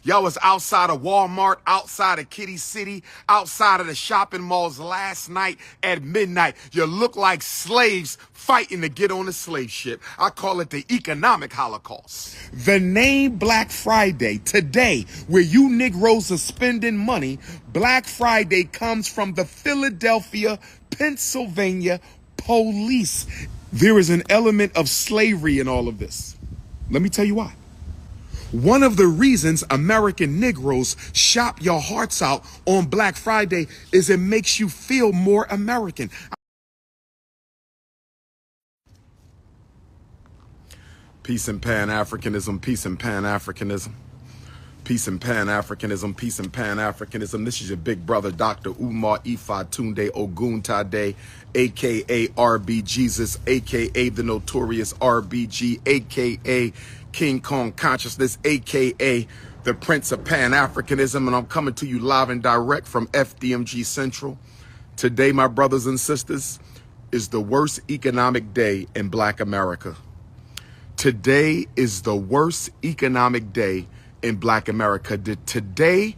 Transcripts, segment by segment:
Y'all was outside of Walmart, outside of Kitty City, outside of the shopping malls last night at midnight. You look like slaves fighting to get on a slave ship. I call it the economic holocaust. The name Black Friday today, where you Negroes are spending money, Black Friday comes from the Philadelphia, Pennsylvania police. There is an element of slavery in all of this. Let me tell you why. One of the reasons American Negroes shop your hearts out on Black Friday is it makes you feel more American. Peace and Pan-Africanism, peace and Pan-Africanism. Peace and Pan-Africanism, peace and Pan-Africanism. This is your big brother, Dr. Umar Ifa Tunde Oguntade, a.k.a. RB Jesus, a.k.a. the notorious RBG, a.k.a. King Kong Consciousness, a.k.a. the Prince of Pan-Africanism, and I'm coming to you live and direct from FDMG Central. Today, my brothers and sisters, is the worst economic day in Black America. Today is the worst economic day in Black America. Today,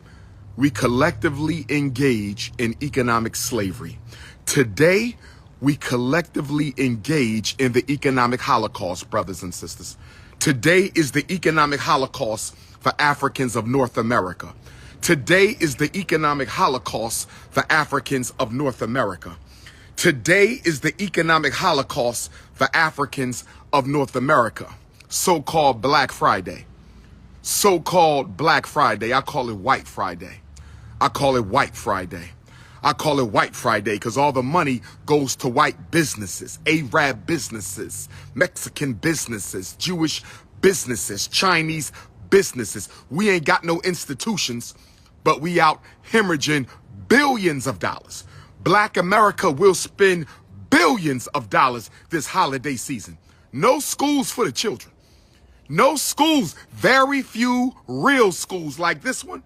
we collectively engage in economic slavery. Today, we collectively engage in the economic holocaust, brothers and sisters. Today is the economic holocaust for Africans of North America. Today is the economic holocaust for Africans of North America. Today is the economic holocaust for Africans of North America. So-called Black Friday. So-called Black Friday. I call it White Friday. I call it White Friday. I call it White Friday because all the money goes to white businesses, Arab businesses, Mexican businesses, Jewish businesses, Chinese businesses. We ain't got no institutions, but we out hemorrhaging billions of dollars. Black America will spend billions of dollars this holiday season. No schools for the children. No schools. Very few real schools like this one.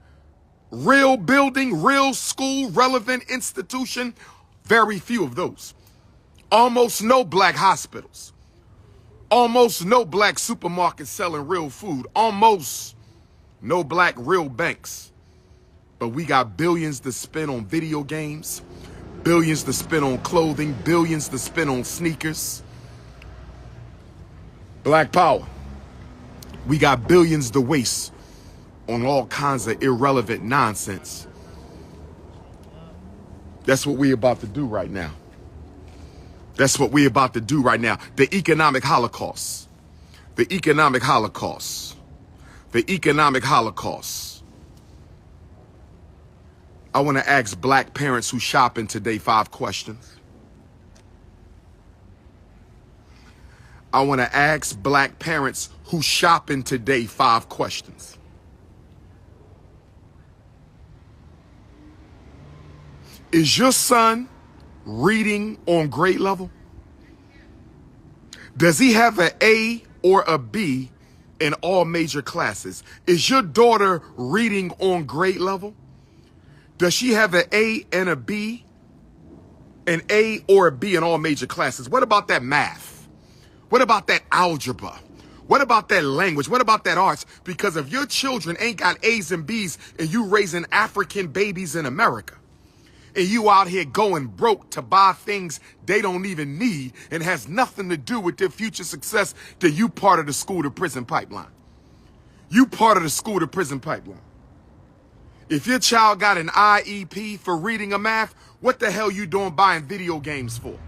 Real building, real school, relevant institution, very few of those. Almost no Black hospitals. Almost no Black supermarkets selling real food. Almost no Black real banks. But we got billions to spend on video games, billions to spend on clothing, billions to spend on sneakers. Black power. We got billions to waste on all kinds of irrelevant nonsense. That's what we're about to do right now. That's what we're about to do right now. The economic holocaust. The economic holocaust. The economic holocaust. I want to ask Black parents who shopping today 5 questions. I want to ask Black parents who shopping today 5 questions. Is your son reading on grade level? Does he have an A or a B in all major classes? Is your daughter reading on grade level? Does she have an A and a B, an A or a B in all major classes? What about that math? What about that algebra? What about that language? What about that arts? Because if your children ain't got A's and B's and you raising African babies in America, and you out here going broke to buy things they don't even need and has nothing to do with their future success, then you part of the school to prison pipeline. You part of the school to prison pipeline. If your child got an IEP for reading or math, what the hell you doing buying video games for?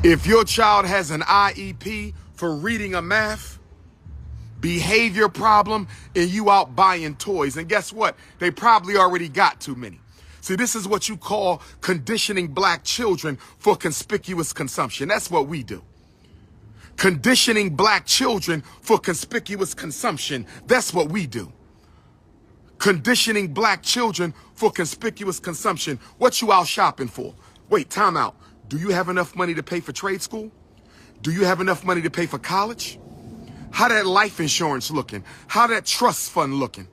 If your child has an IEP for reading or math, behavior problem, and you out buying toys, and guess what? They probably already got too many. See, this is what you call conditioning Black children for conspicuous consumption. That's what we do. Conditioning Black children for conspicuous consumption. That's what we do. Conditioning Black children for conspicuous consumption. What you out shopping for? Wait, time out. Do you have enough money to pay for trade school? Do you have enough money to pay for college? How that life insurance looking? How that trust fund looking?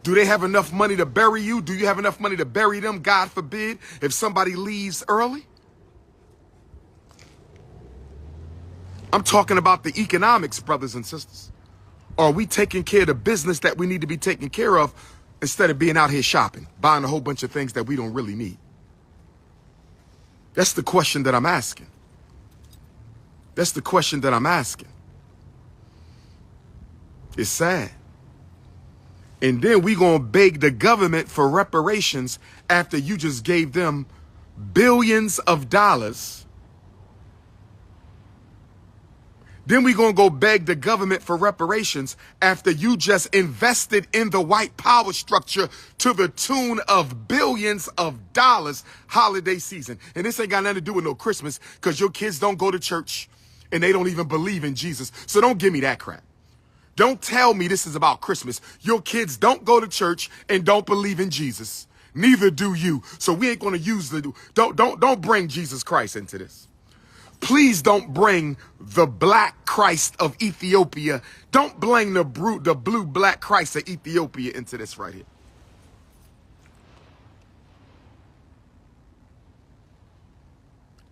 Do they have enough money to bury you? Do you have enough money to bury them, God forbid, if somebody leaves early? I'm talking about the economics, brothers and sisters. Are we taking care of the business that we need to be taken care of instead of being out here shopping, buying a whole bunch of things that we don't really need? That's the question that I'm asking. That's the question that I'm asking. It's sad. And then we gonna beg the government for reparations after you just gave them billions of dollars. Then we gonna go beg the government for reparations after you just invested in the white power structure to the tune of billions of dollars holiday season. And this ain't got nothing to do with no Christmas, because your kids don't go to church and they don't even believe in Jesus. So don't give me that crap. Don't tell me this is about Christmas. Your kids don't go to church and don't believe in Jesus. Neither do you. So we ain't gonna use don't bring Jesus Christ into this. Please don't bring the black Christ of Ethiopia. Don't bring the blue black Christ of Ethiopia into this right here.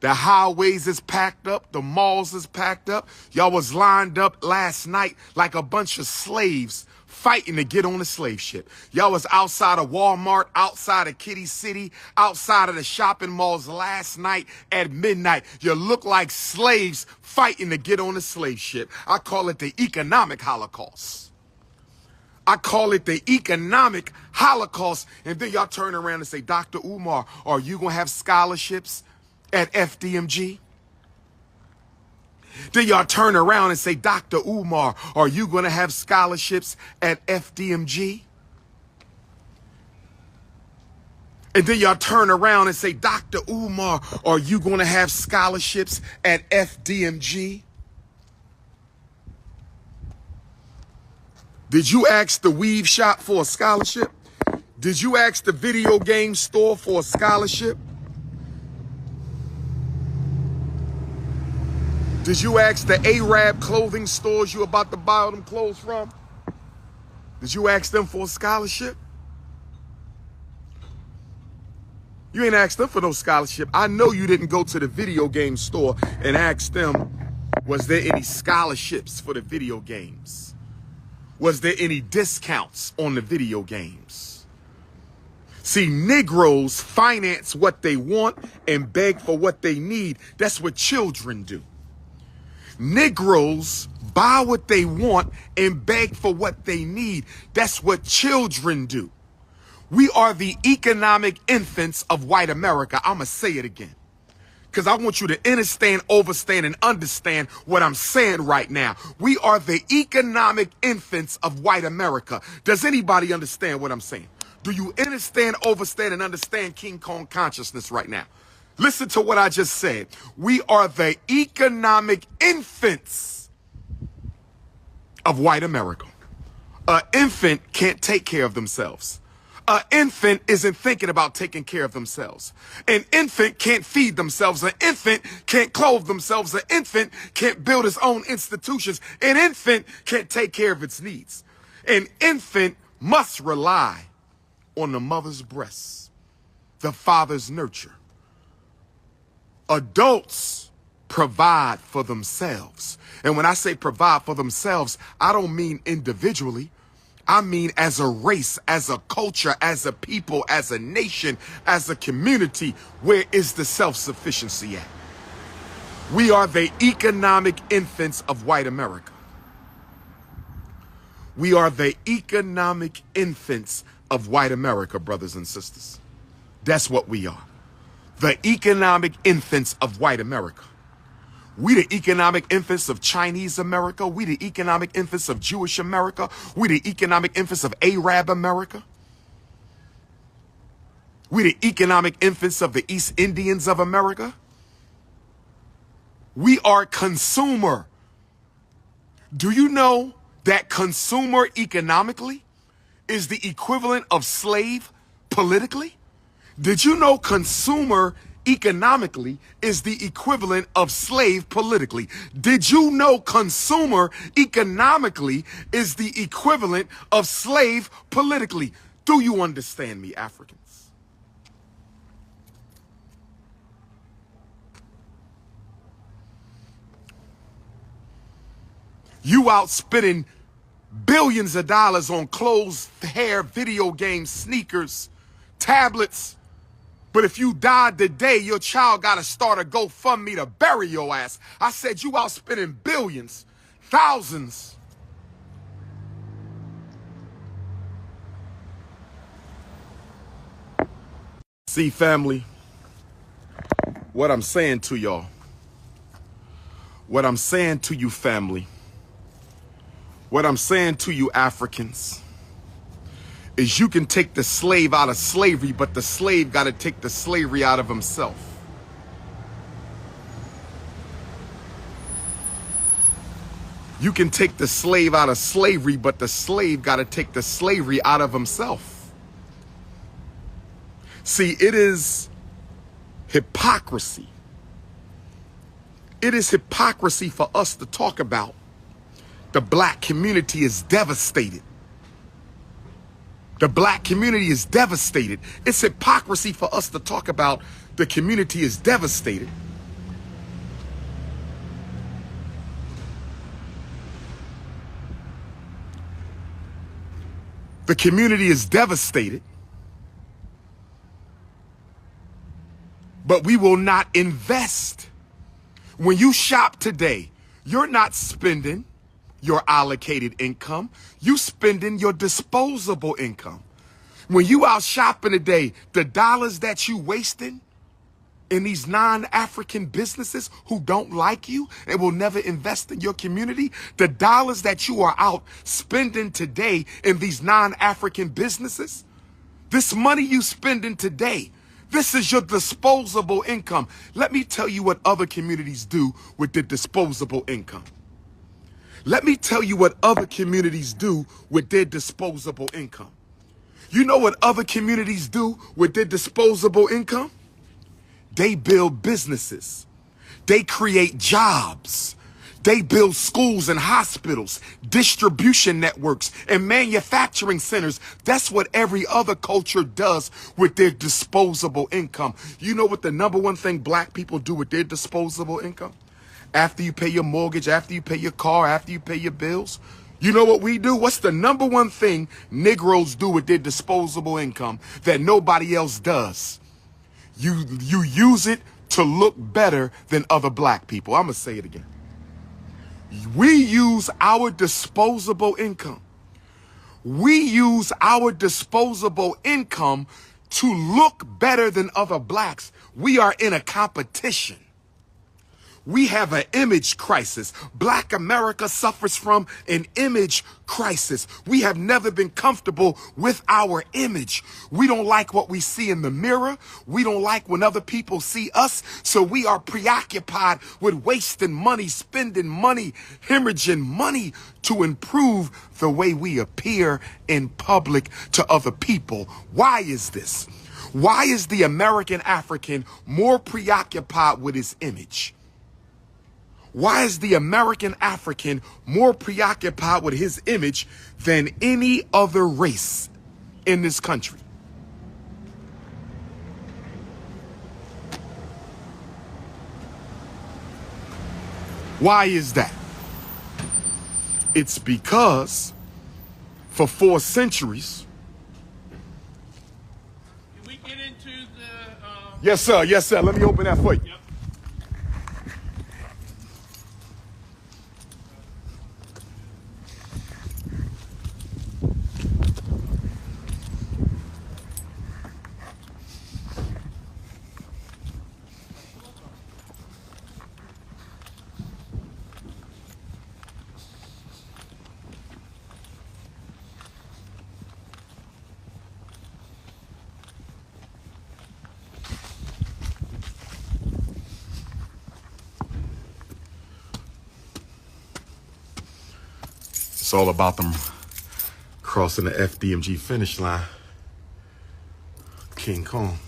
The highways is packed up. The malls is packed up. Y'all was lined up last night like a bunch of slaves fighting to get on the slave ship. Y'all was outside of Walmart, outside of Kitty City, outside of the shopping malls last night at midnight. You look like slaves fighting to get on the slave ship. I call it the economic Holocaust. I call it the economic Holocaust. And then y'all turn around and say, Dr. Umar, are you going to have scholarships at FDMG? Then y'all turn around and say, Dr. Umar, are you going to have scholarships at FDMG? And then y'all turn around and say, Dr. Umar, are you going to have scholarships at FDMG? Did you ask the weave shop for a scholarship? Did you ask the video game store for a scholarship? Did you ask the Arab clothing stores you about to buy all them clothes from? Did you ask them for a scholarship? You ain't asked them for no scholarship. I know you didn't go to the video game store and ask them, was there any scholarships for the video games? Was there any discounts on the video games? See, Negroes finance what they want and beg for what they need. That's what children do. Negroes buy what they want and beg for what they need. That's what children do. We are the economic infants of white America. I'm going to say it again, because I want you to understand, overstand, and understand what I'm saying right now. We are the economic infants of white America. Does anybody understand what I'm saying? Do you understand, overstand, and understand King Kong consciousness right now? Listen to what I just said. We are the economic infants of white America. An infant can't take care of themselves. An infant isn't thinking about taking care of themselves. An infant can't feed themselves. An infant can't clothe themselves. An infant can't build its own institutions. An infant can't take care of its needs. An infant must rely on the mother's breasts, the father's nurture. Adults provide for themselves. And when I say provide for themselves, I don't mean individually. I mean as a race, as a culture, as a people, as a nation, as a community. Where is the self-sufficiency at? We are the economic infants of white America. We are the economic infants of white America, brothers and sisters. That's what we are. The economic infants of white America. We the economic infants of Chinese America. We the economic infants of Jewish America. We the economic infants of Arab America. We the economic infants of the East Indians of America. We are consumer. Do you know that consumer economically is the equivalent of slave politically? Did you know consumer economically is the equivalent of slave politically? Did you know consumer economically is the equivalent of slave politically? Do you understand me, Africans? You out spending billions of dollars on clothes, hair, video games, sneakers, tablets. But if you died today, your child got to start a GoFundMe to bury your ass. I said you out spending billions, thousands. See, family, what I'm saying to y'all, what I'm saying to you, family, what I'm saying to you, Africans, is you can take the slave out of slavery, but the slave got to take the slavery out of himself. You can take the slave out of slavery, but the slave got to take the slavery out of himself. See, it is hypocrisy. It is hypocrisy for us to talk about the black community is devastated. The black community is devastated. It's hypocrisy for us to talk about the community is devastated. The community is devastated, but we will not invest. When you shop today, you're not spending your allocated income. You spending your disposable income. When you out shopping today, the dollars that you wasting in these non-African businesses who don't like you and will never invest in your community, the dollars that you are out spending today in these non-African businesses, this money you spending today, this is your disposable income. Let me tell you what other communities do with their disposable income. Let me tell you what other communities do with their disposable income. You know what other communities do with their disposable income? They build businesses. They create jobs. They build schools and hospitals, distribution networks, and manufacturing centers. That's what every other culture does with their disposable income. You know what the number one thing black people do with their disposable income? After you pay your mortgage, after you pay your car, after you pay your bills, you know what we do? What's the number one thing Negroes do with their disposable income that nobody else does? You use it to look better than other black people. I'm going to say it again. We use our disposable income. We use our disposable income to look better than other blacks. We are in a competition. We have an image crisis. Black America suffers from an image crisis. We have never been comfortable with our image. We don't like what we see in the mirror. We don't like when other people see us. So we are preoccupied with wasting money, spending money, hemorrhaging money to improve the way we appear in public to other people. Why is this? Why is the American African more preoccupied with his image? Why is the American African more preoccupied with his image than any other race in this country? Why is that? It's because for 4 centuries. Can we get into the... Yes, sir. Yes, sir. Let me open that for you. Yep. It's all about them crossing the FDMG finish line. King Kong.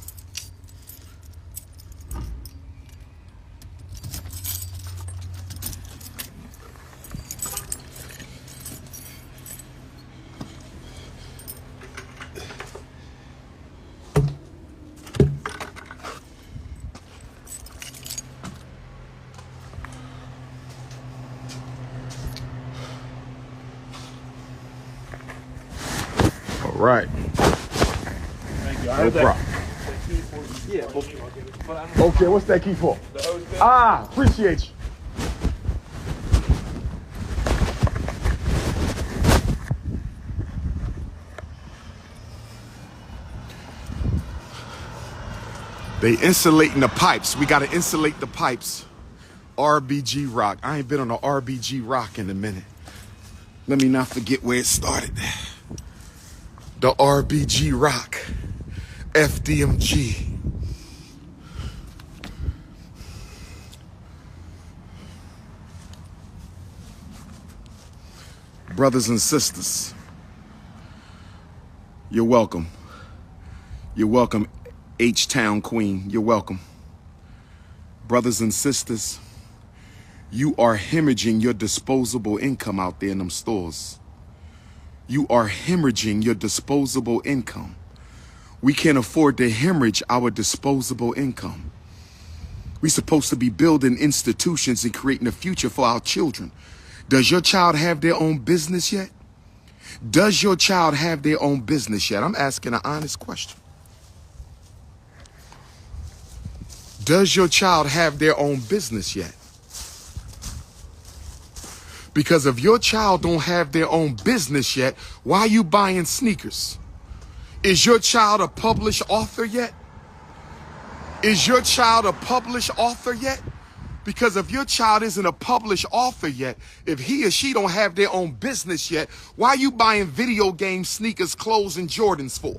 right. Thank you. I No have that problem. key for you. Yeah. But I don't Okay, what's that key for? the hose bit. Ah, appreciate you. They insulating the pipes. We got to insulate the pipes. RBG rock. I ain't been on a RBG rock in a minute. Let me not forget where it started. The RBG rock. FDMG. Brothers and sisters, you're welcome. You're welcome, H-Town Queen. You're welcome. Brothers and sisters, you are hemorrhaging your disposable income out there in them stores. You are hemorrhaging your disposable income. We can't afford to hemorrhage our disposable income. We're supposed to be building institutions and creating a future for our children. Does your child have their own business yet? Does your child have their own business yet? I'm asking an honest question. Does your child have their own business yet? Because if your child don't have their own business yet, why are you buying sneakers? Is your child a published author yet? Is your child a published author yet? Because if your child isn't a published author yet, if he or she don't have their own business yet, why are you buying video games, sneakers, clothes, and Jordans for?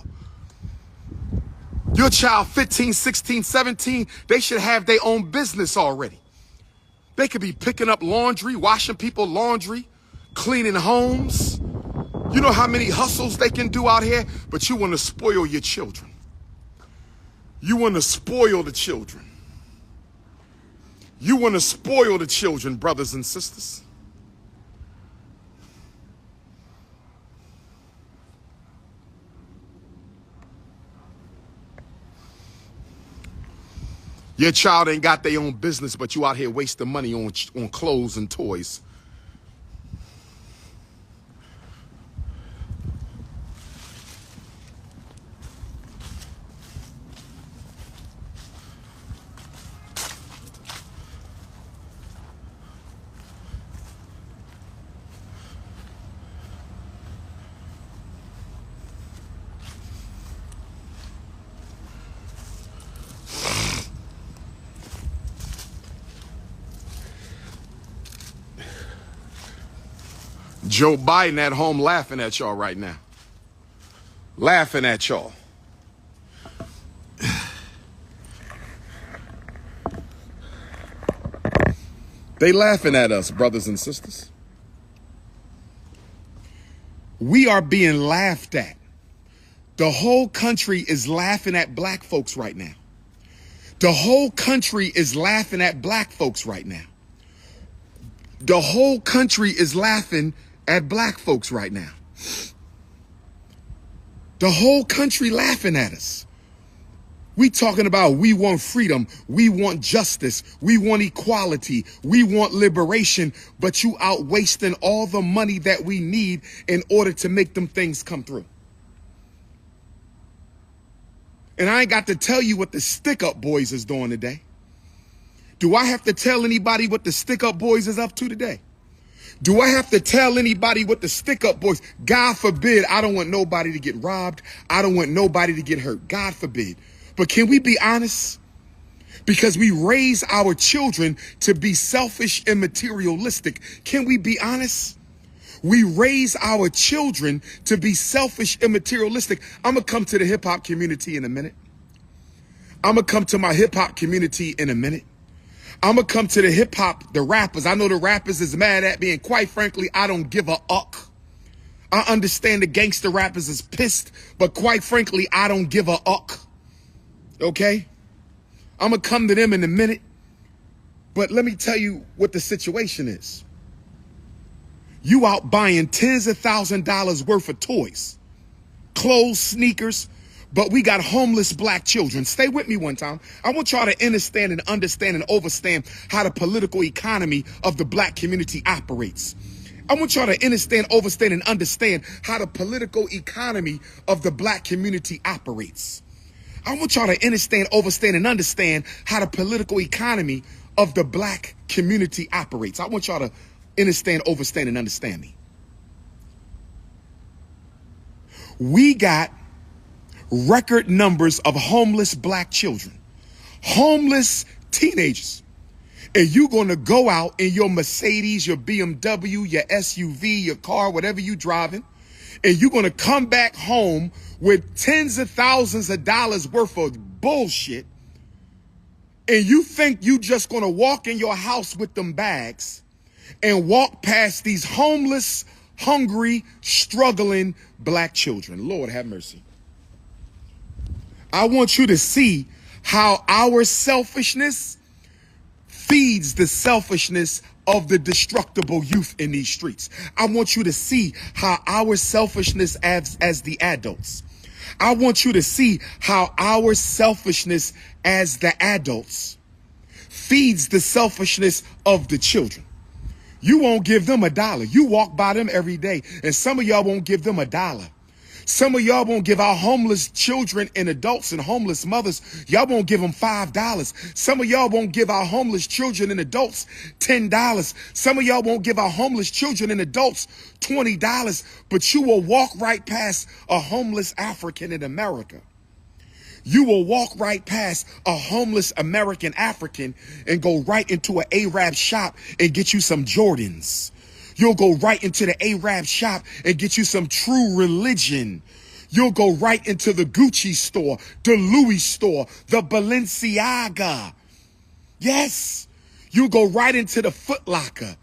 Your child 15, 16, 17, they should have their own business already. They could be picking up laundry, washing people laundry, cleaning homes. You know how many hustles they can do out here, but you want to spoil your children. You want to spoil the children. You want to spoil the children, brothers and sisters. Your child ain't got their own business, but you out here wasting money on clothes and toys. Joe Biden at home laughing at y'all right now. Laughing at y'all. They laughing at us, brothers and sisters. We are being laughed at. The whole country is laughing at black folks right now. The whole country is laughing at black folks right now. The whole country is laughing at black folks right now. The whole country laughing at us. We talking about we want freedom, we want justice, we want equality, we want liberation, but you out wasting all the money that we need in order to make them things come through. And I ain't got to tell you what the stick-up boys is doing today. Do I have to tell anybody what the stick-up boys is up to today? Do I have to tell anybody what the stick-up boys? God forbid, I don't want nobody to get robbed. I don't want nobody to get hurt. God forbid. But can we be honest? Because we raise our children to be selfish and materialistic. Can we be honest? We raise our children to be selfish and materialistic. I'm going to come to the hip-hop community in a minute. I'm going to come to my hip-hop community in a minute. I'm going to come to the hip hop, the rappers. I know the rappers is mad at me, and quite frankly, I don't give a uck. I understand the gangster rappers is pissed, but quite frankly, I don't give a uck. Okay? I'm going to come to them in a minute. But let me tell you what the situation is. You out buying tens of thousands of dollars worth of toys, clothes, sneakers, but we got homeless black children. Stay with me one time. I want y'all to understand and understand and overstand how the political economy of the black community operates. I want y'all to understand, overstand, and understand how the political economy of the black community operates. I want y'all to understand, overstand, and understand how the political economy of the black community operates. I want y'all to understand, overstand, and understand me. We got record numbers of homeless black children, homeless teenagers. And you're going to go out in your Mercedes, your BMW, your SUV, your car, whatever you're driving, and you're going to come back home with tens of thousands of dollars worth of bullshit. And you think you just going to walk in your house with them bags and walk past these homeless, hungry, struggling black children. Lord have mercy. I want you to see how our selfishness feeds the selfishness of the destructible youth in these streets. I want you to see how our selfishness as the adults. I want you to see how our selfishness as the adults feeds the selfishness of the children. You won't give them $1. You walk by them every day, and some of y'all won't give them $1. Some of y'all won't give our homeless children and adults and homeless mothers, y'all won't give them $5. Some of y'all won't give our homeless children and adults $10. Some of y'all won't give our homeless children and adults $20, but you will walk right past a homeless African in America. You will walk right past a homeless American African and go right into an Arab shop and get you some Jordans. You'll go right into the Arab shop and get you some True Religion. You'll go right into the Gucci store, the Louis store, the Balenciaga. Yes. You'll go right into the Foot Locker,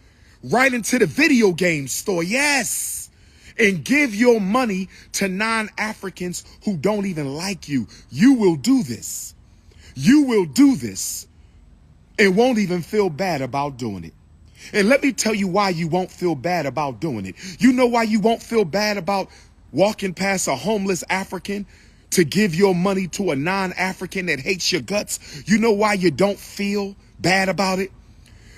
right into the video game store. Yes. And give your money to non-Africans who don't even like you. You will do this. You will do this and won't even feel bad about doing it. And let me tell you why you won't feel bad about doing it. You know why you won't feel bad about walking past a homeless African to give your money to a non-African that hates your guts? You know why you don't feel bad about it?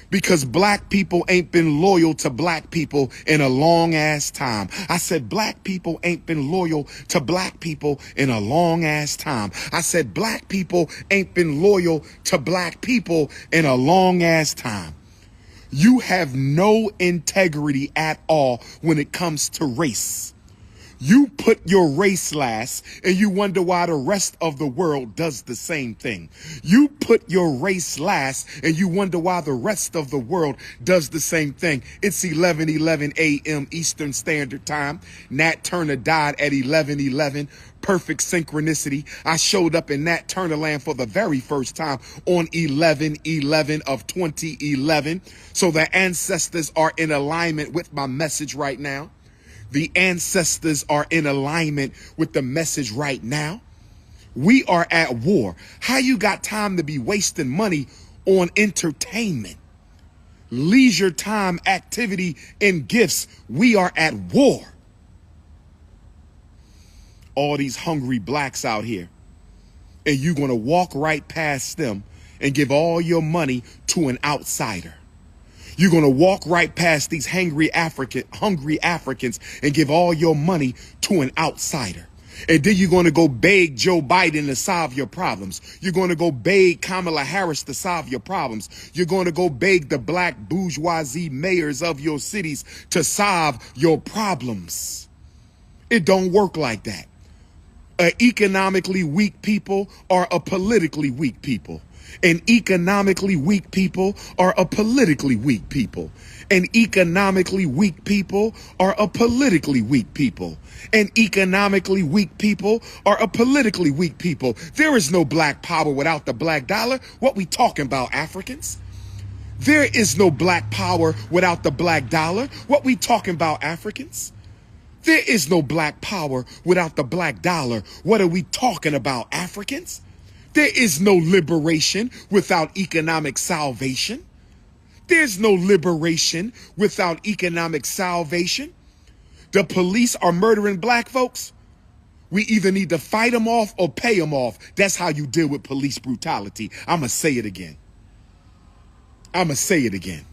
Because black people ain't been loyal to black people in a long ass time. I said black people ain't been loyal to black people in a long ass time. I said black people ain't been loyal to black people in a long ass time. You have no integrity at all when it comes to race. You put your race last and you wonder why the rest of the world does the same thing. You put your race last and you wonder why the rest of the world does the same thing. It's 11:11 a.m. Eastern Standard Time. Nat Turner died at 11:11. Perfect synchronicity. I showed up in Nat Turner land for the very first time on 11/11 of 2011. So the ancestors are in alignment with my message right now. The ancestors are in alignment with the message right now. We are at war. How you got time to be wasting money on entertainment, leisure time, activity, and gifts? We are at war. All these hungry blacks out here, and you're going to walk right past them and give all your money to an outsider. You're going to walk right past these hungry Africans and give all your money to an outsider. And then you're going to go beg Joe Biden to solve your problems. You're going to go beg Kamala Harris to solve your problems. You're going to go beg the black bourgeoisie mayors of your cities to solve your problems. It don't work like that. Economically weak people are a politically weak people. And economically weak people are a politically weak people. And economically weak people are a politically weak people. And economically weak people are a politically weak people. There is no black power without the black dollar. What we talking about, Africans? There is no black power without the black dollar. What we talking about, Africans? There is no black power without the black dollar. What are we talking about, Africans? There is no liberation without economic salvation. There's no liberation without economic salvation. The police are murdering black folks. We either need to fight them off or pay them off. That's how you deal with police brutality. I'm going to say it again. I'm going to say it again.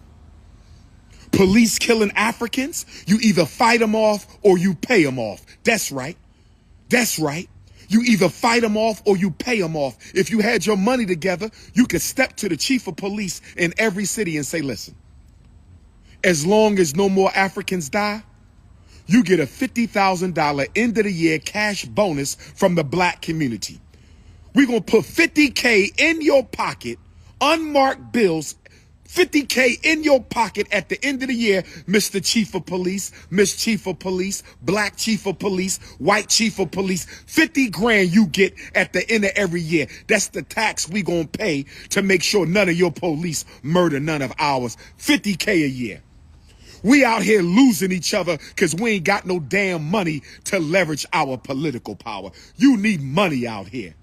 Police killing Africans, you either fight them off or you pay them off. That's right. That's right. You either fight them off or you pay them off. If you had your money together, you could step to the chief of police in every city and say, listen, as long as no more Africans die, you get a $50,000 end of the year cash bonus from the black community. We're going to put $50K in your pocket, unmarked bills, $50K in your pocket at the end of the year, Mr. Chief of Police, Miss Chief of Police, Black Chief of Police, White Chief of Police. 50 grand you get at the end of every year. That's the tax we gonna pay to make sure none of your police murder none of ours. 50K a year. We out here losing each other because we ain't got no damn money to leverage our political power. You need money out here.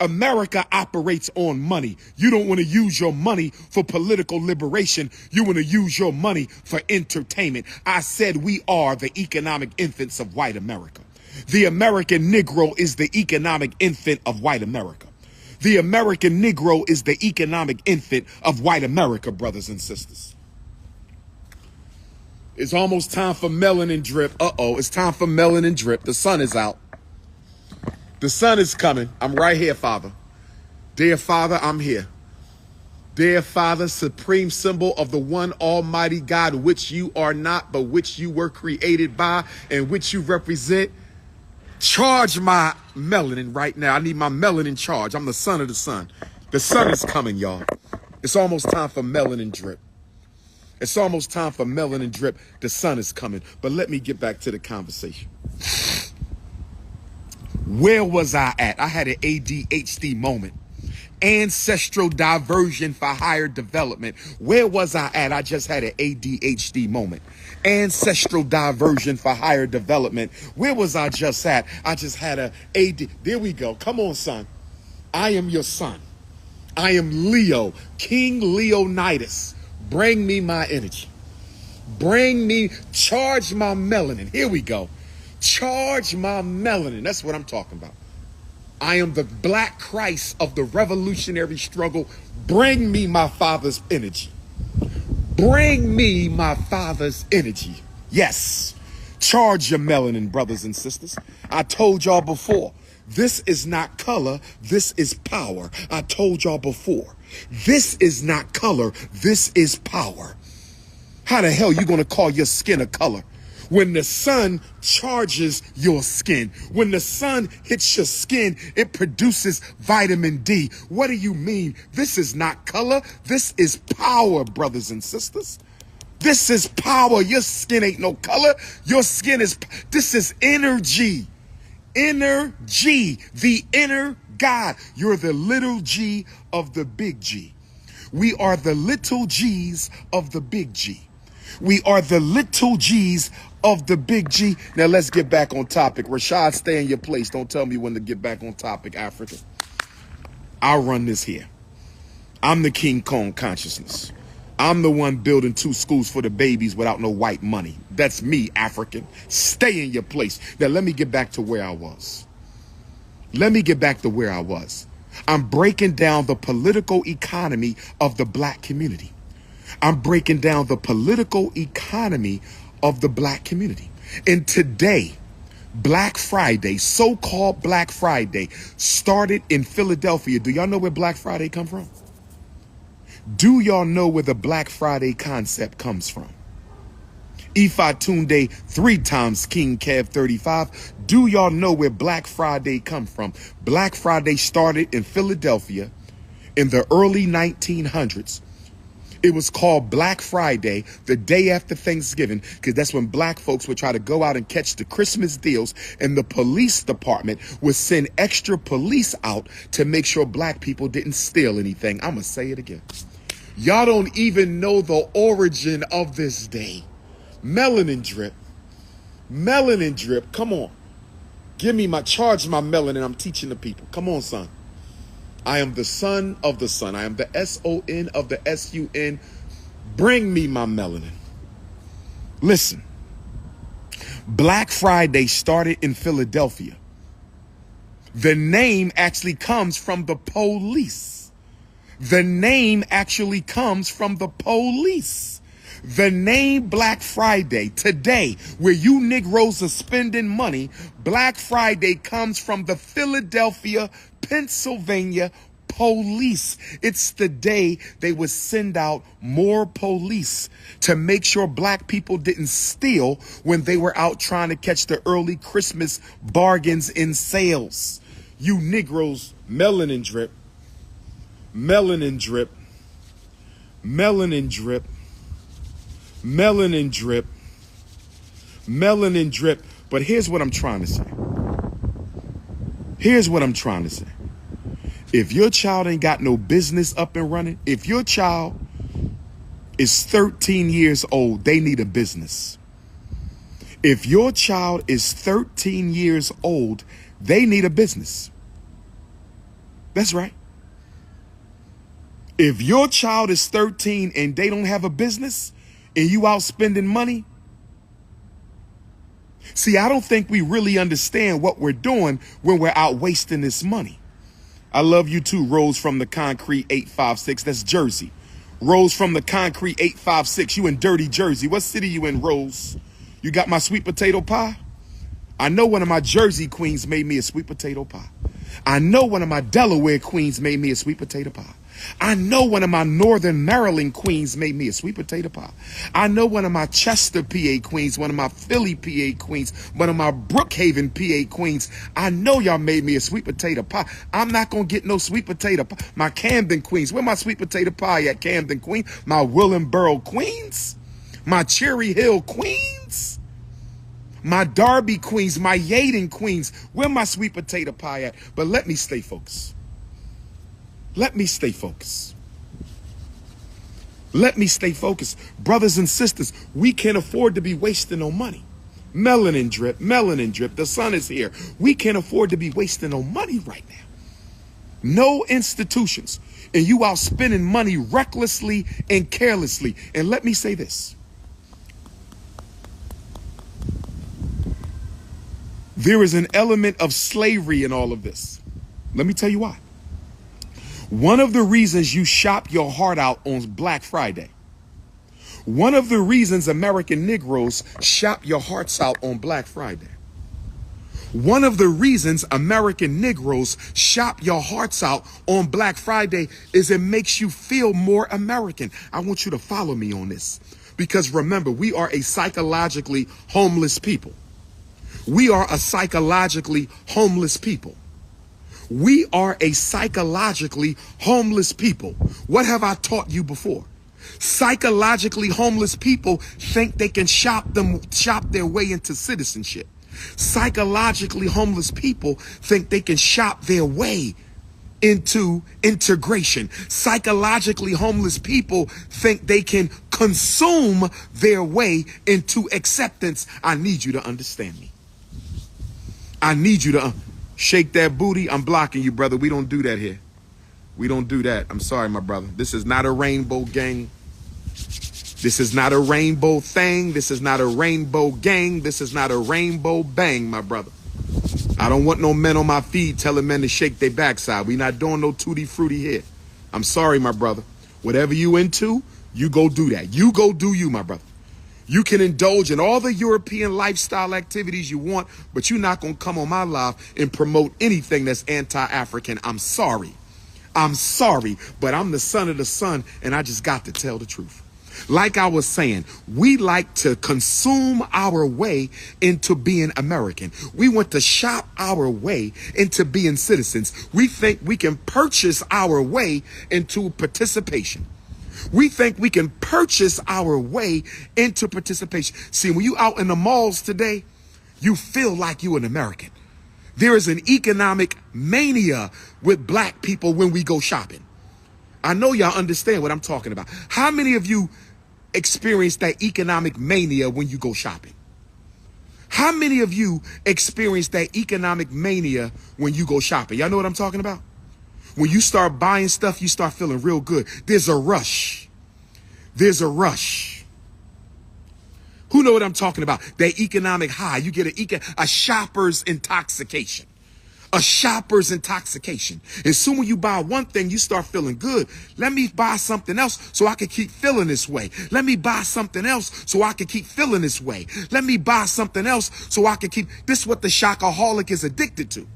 America operates on money. You don't want to use your money for political liberation. You want to use your money for entertainment. I said we are the economic infants of white America. The American Negro is the economic infant of white America. The American Negro is the economic infant of white America, brothers and sisters. It's almost time for melanin drip. Uh-oh, it's time for melanin drip. The sun is out. The sun is coming. I'm right here, Father. Dear Father, I'm here. Dear Father, supreme symbol of the one almighty God, which you are not, but which you were created by and which you represent. Charge my melanin right now. I need my melanin charge. I'm the son of the sun. The sun is coming, y'all. It's almost time for melanin drip. It's almost time for melanin drip. The sun is coming. But let me get back to the conversation. Where was I at? I had an ADHD moment. Ancestral diversion for higher development. Where was I at? I just had an ADHD moment. Ancestral diversion for higher development. Where was I just at? I just had a AD. There we go. Come on, son. I am your son. I am Leo, King Leonidas. Bring me my energy. Bring me, charge my melanin. Here we go. Charge my melanin. That's what I'm talking about. I am the black Christ of the revolutionary struggle. Bring me my father's energy. Bring me my father's energy. Yes. Charge your melanin, brothers and sisters. I told y'all before, this is not color, this is power. I told y'all before, this is not color, this is power. How the hell you gonna call your skin a color? When the sun charges your skin, when the sun hits your skin, it produces vitamin D. What do you mean? This is not color. This is power, brothers and sisters. This is power. Your skin ain't no color. Your skin is, this is energy. Energy, the inner God. You're the little G of the big G. We are the little G's of the big G. We are the little G's of the big G. Now let's get back on topic. Rashad, stay in your place. Don't tell me when to get back on topic, Africa. I'll run this here. I'm the King Kong consciousness. I'm the one building 2 schools for the babies without no white money. That's me, African. Stay in your place. Now let me get back to where I was. I'm breaking down the political economy of the black community. I'm breaking down the political economy of the black community. And today, Black Friday, so-called Black Friday, started in Philadelphia. Do y'all know where Black Friday come from? Do y'all know where the Black Friday concept comes from? Ifa Tunde 3 times King Kev 35. Do y'all know where Black Friday come from? Black Friday started in Philadelphia in the early 1900s. It was called Black Friday, the day after Thanksgiving, because that's when black folks would try to go out and catch the Christmas deals, and the police department would send extra police out to make sure black people didn't steal anything. I'm going to say it again. Y'all don't even know the origin of this day. Melanin drip. Melanin drip. Come on. Give me my, charge my melanin. I'm teaching the people. Come on, son. I am the son of the sun. I am the S-O-N of the S-U-N. Bring me my melanin. Listen. Black Friday started in Philadelphia. The name actually comes from the police. The name actually comes from the police. The name Black Friday today, where you Negroes are spending money, Black Friday comes from the Philadelphia, Pennsylvania police. It's the day they would send out more police to make sure black people didn't steal when they were out trying to catch the early Christmas bargains in sales. You Negroes, melanin drip, melanin drip, melanin drip, melanin drip, melanin drip. But here's what I'm trying to say. Here's what I'm trying to say. If your child ain't got no business up and running, if your child is 13 years old, they need a business. If your child is 13 years old, they need a business. That's right. If your child is 13 and they don't have a business and you out spending money, see, I don't think we really understand what we're doing when we're out wasting this money. I love you too, Rose from the Concrete 856. That's Jersey. Rose from the Concrete 856. You in dirty Jersey. What city you in, Rose? You got my sweet potato pie? I know one of my Jersey queens made me a sweet potato pie. I know one of my Delaware queens made me a sweet potato pie. I know one of my Northern Maryland queens made me a sweet potato pie. I know one of my Chester, PA queens, one of my Philly, PA queens, one of my Brookhaven, PA queens. I know y'all made me a sweet potato pie. I'm not going to get no sweet potato pie. My Camden queens. Where my sweet potato pie at, Camden queen? My Willenboro queens? My Cherry Hill queens? My Derby queens, my Yaden queens. Where my sweet potato pie at? But let me stay focused. Let me stay focused. Let me stay focused. Brothers and sisters, we can't afford to be wasting no money. Melanin drip, melanin drip. The sun is here. We can't afford to be wasting no money right now. No institutions. And you out spending money recklessly and carelessly. And let me say this. There is an element of slavery in all of this. Let me tell you why. One of the reasons you shop your heart out on Black Friday, one of the reasons American Negroes shop your hearts out on Black Friday, one of the reasons American Negroes shop your hearts out on Black Friday is it makes you feel more American. I want you to follow me on this, because remember, we are a psychologically homeless people. We are a psychologically homeless people. We are a psychologically homeless people. What have I taught you before? Psychologically homeless people think they can shop their way into citizenship. Psychologically homeless people think they can shop their way into integration. Psychologically homeless people think they can consume their way into acceptance. I need you to understand me. I need you to shake that booty. I'm blocking you, brother. We don't do that here. We don't do that. I'm sorry, my brother. This is not a rainbow gang. This is not a rainbow thing. This is not a rainbow gang. This is not a rainbow bang, my brother. I don't want no men on my feed telling men to shake their backside. We not doing no tutti frutti here. I'm sorry, my brother. Whatever you into, you go do that. You go do you, my brother. You can indulge in all the European lifestyle activities you want, but you're not going to come on my live and promote anything that's anti-African. I'm sorry. I'm sorry, but I'm the son of the sun, and I just got to tell the truth. Like I was saying, we like to consume our way into being American. We want to shop our way into being citizens. We think we can purchase our way into participation. We think we can purchase our way into participation. See, when you out in the malls today, you feel like you're an American. There is an economic mania with black people when we go shopping. I know y'all understand what I'm talking about. How many of you experience that economic mania when you go shopping? How many of you experience that economic mania when you go shopping? Y'all know what I'm talking about? When you start buying stuff, you start feeling real good. There's a rush. There's a rush. Who know what I'm talking about? That economic high. You get a shopper's intoxication. A shopper's intoxication. And soon when you buy one thing, you start feeling good. Let me buy something else so I can keep feeling this way. Let me buy something else so I can keep feeling this way. Let me buy something else so I can keep. This is what the shopaholic is addicted to.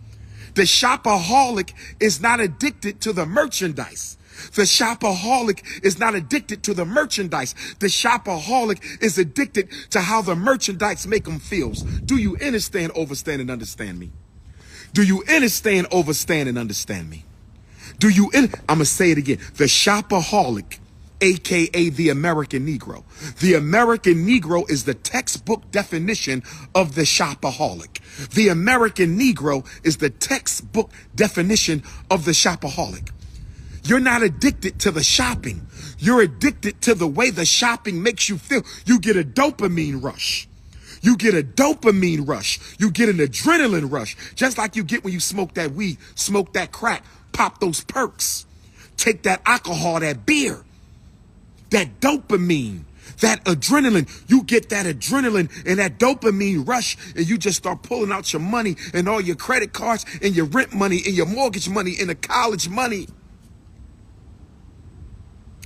The shopaholic is not addicted to the merchandise. The shopaholic is not addicted to the merchandise. The shopaholic is addicted to how the merchandise make them feel. Do you understand, overstand, and understand me? Do you understand, overstand, and understand me? I'm going to say it again. The shopaholic, aka the American Negro. The American Negro is the textbook definition of the shopaholic. The American Negro is the textbook definition of the shopaholic. You're not addicted to the shopping. You're addicted to the way the shopping makes you feel. You get a dopamine rush. You get a dopamine rush. You get an adrenaline rush. Just like you get when you smoke that weed, smoke that crack, pop those perks, take that alcohol, that beer, that dopamine, that adrenaline. You get that adrenaline and that dopamine rush, and you just start pulling out your money and all your credit cards and your rent money and your mortgage money and the college money.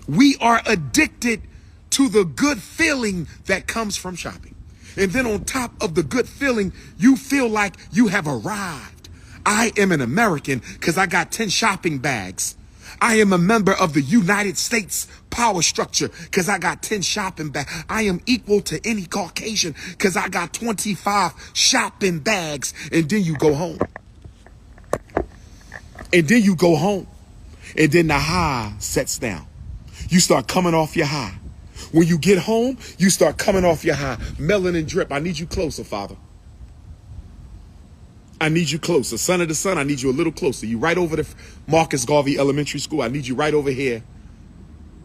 We are addicted to the good feeling that comes from shopping. And then on top of the good feeling, you feel like you have arrived. I am an American because I got 10 shopping bags. I am a member of the United States power structure because I got 10 shopping bags. I am equal to any Caucasian because I got 25 shopping bags. And then you go home. And then you go home. And then the high sets down. You start coming off your high. When you get home, you start coming off your high. Melanin drip. I need you closer, Father. I need you closer. Son of the sun, I need you a little closer. You right over the Marcus Garvey Elementary School. I need you right over here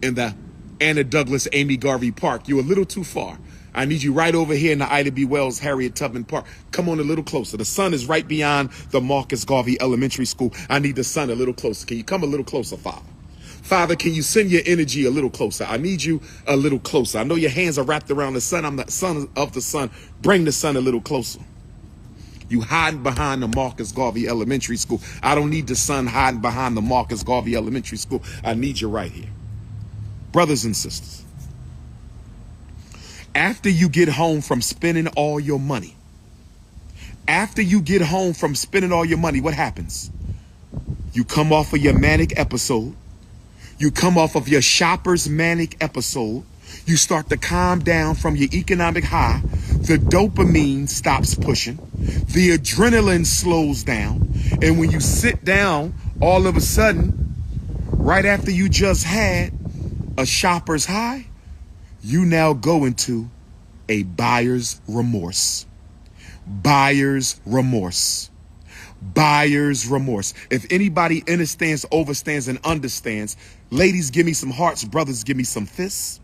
in the Anna Douglas Amy Garvey Park. You're a little too far. I need you right over here in the Ida B. Wells Harriet Tubman Park. Come on a little closer. The sun is right beyond the Marcus Garvey Elementary School. I need the sun a little closer. Can you come a little closer, Father? Father, can you send your energy a little closer? I need you a little closer. I know your hands are wrapped around the sun. I'm the son of the sun. Bring the sun a little closer. You hiding behind the Marcus Garvey Elementary School. I don't need the sun hiding behind the Marcus Garvey Elementary School. I need you right here. Brothers and sisters, after you get home from spending all your money, what happens? You come off of your manic episode. You come off of your shopper's manic episode. You start to calm down from your economic high. The dopamine stops pushing. The adrenaline slows down. And when you sit down, all of a sudden, right after you just had a shopper's high, you now go into a buyer's remorse. Buyer's remorse. Buyer's remorse. If anybody understands, overstands, and understands, ladies, give me some hearts. Brothers, give me some fists.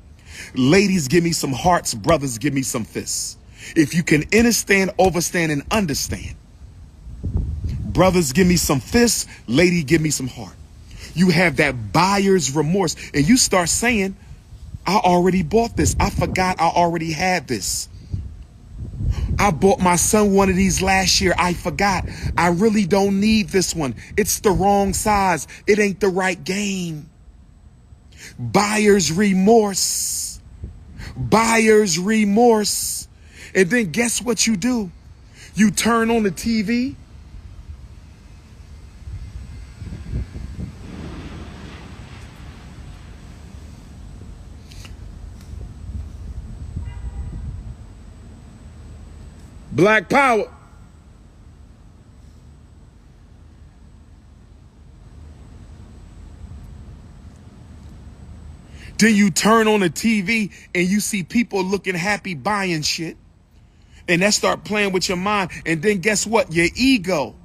Ladies, give me some hearts. Brothers, give me some fists. If you can understand, overstand, and understand, brothers, give me some fists. Lady, give me some heart. You have that buyer's remorse, and you start saying, I already bought this. I forgot I already had this. I bought my son one of these last year. I forgot. I really don't need this one. It's the wrong size. It ain't the right game. Buyer's remorse. Buyer's remorse. And then guess what you do? You turn on the TV. Black power. Then you turn on the TV and you see people looking happy buying shit. And that start playing with your mind. And then guess what? Your ego,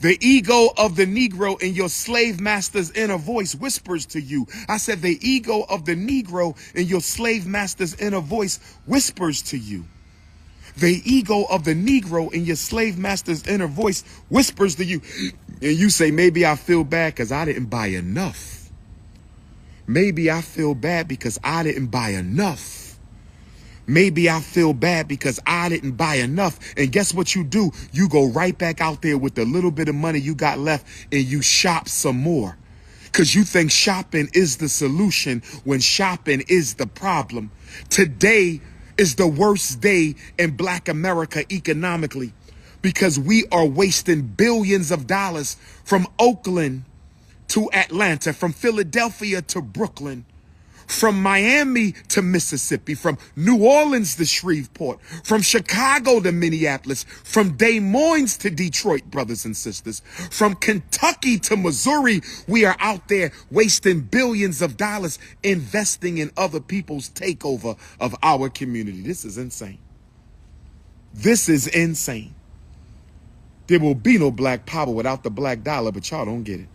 the ego of the Negro in your slave master's inner voice whispers to you. I said the ego of the Negro in your slave master's inner voice whispers to you. The ego of the Negro in your slave master's inner voice whispers to you. And you say, maybe I feel bad because I didn't buy enough. Maybe I feel bad because I didn't buy enough. Maybe I feel bad because I didn't buy enough. And guess what you do? You go right back out there with the little bit of money you got left and you shop some more. Because you think shopping is the solution when shopping is the problem. Today is the worst day in Black America economically because we are wasting billions of dollars from Oakland to Atlanta, from Philadelphia to Brooklyn, from Miami to Mississippi, from New Orleans to Shreveport, from Chicago to Minneapolis, from Des Moines to Detroit, brothers and sisters, from Kentucky to Missouri. We are out there wasting billions of dollars investing in other people's takeover of our community. This is insane. This is insane. There will be no black power without the black dollar, but y'all don't get it.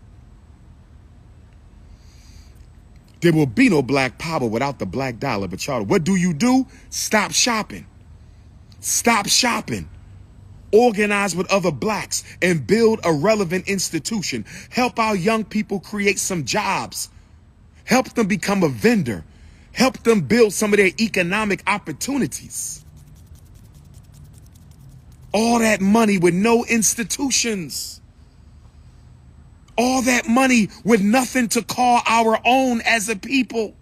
There will be no black power without the black dollar, but y'all, what do? Stop shopping. Stop shopping. Organize with other blacks and build a relevant institution. Help our young people create some jobs. Help them become a vendor. Help them build some of their economic opportunities. All that money with no institutions. All that money with nothing to call our own as a people.